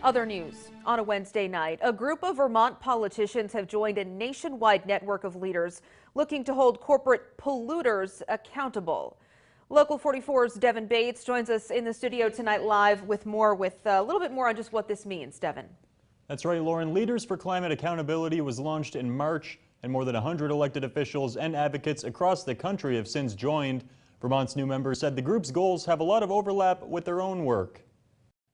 Other news on a Wednesday night, a group of Vermont politicians have joined a nationwide network of leaders looking to hold corporate polluters accountable. Local 44's Devin Bates joins us in the studio tonight live with a little bit more on just what this means. Devin. That's right, Lauren. Leaders for Climate Accountability was launched in March, and more than 100 elected officials and advocates across the country have since joined. Vermont's new members said the group's goals have a lot of overlap with their own work.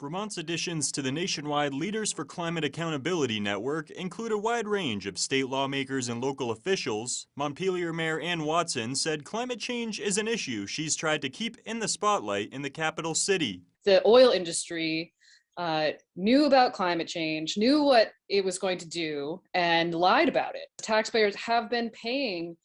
Vermont's additions to the nationwide Leaders for Climate Accountability network include a wide range of state lawmakers and local officials. Montpelier Mayor Ann Watson said climate change is an issue she's tried to keep in the spotlight in the capital city. The oil industry knew about climate change, knew what it was going to do, and lied about it. Taxpayers have been paying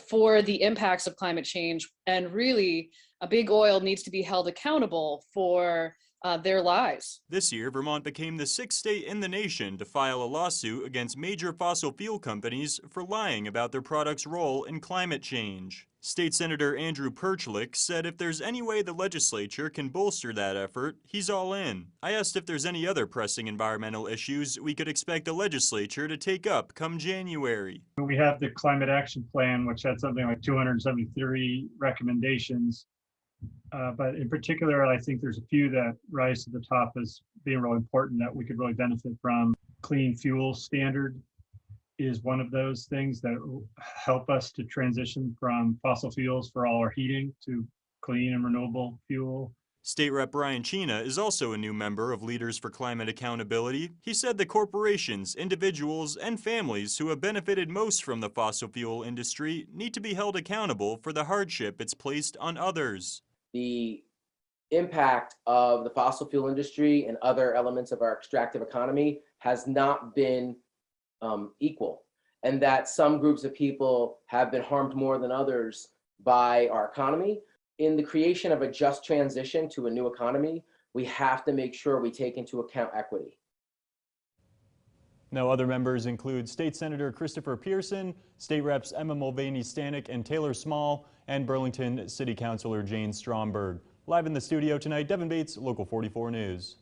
for the impacts of climate change, and really, big oil needs to be held accountable for their lies. This year, Vermont became the 6th state in the nation to file a lawsuit against major fossil fuel companies for lying about their products' role in climate change. State Senator Andrew PERCHLIK said if there's any way the legislature can bolster that effort, he's all in. I asked if there's any other pressing environmental issues we could expect the legislature to take up come January. We have the Climate Action Plan, which had something like 273 recommendations. But in particular, I think there's a few that rise to the top as being really important that we could really benefit from. Clean fuel standard is one of those things that will help us to transition from fossil fuels for all our heating to clean and renewable fuel. State Rep Brian CHITTENDEN is also a new member of Leaders for Climate Accountability. He said the corporations, individuals, and families who have benefited most from the fossil fuel industry need to be held accountable for the hardship it's placed on others. The impact of the fossil fuel industry and other elements of our extractive economy has not been equal, and that some groups of people have been harmed more than others by our economy. In the creation of a just transition to a new economy, we have to make sure we take into account equity. Now, other members include State Senator Christopher Pearson, State Reps Emma Mulvaney-Stanek and Taylor Small, and Burlington City Councilor Jane Stromberg. Live in the studio tonight, Devin Bates, Local 44 News.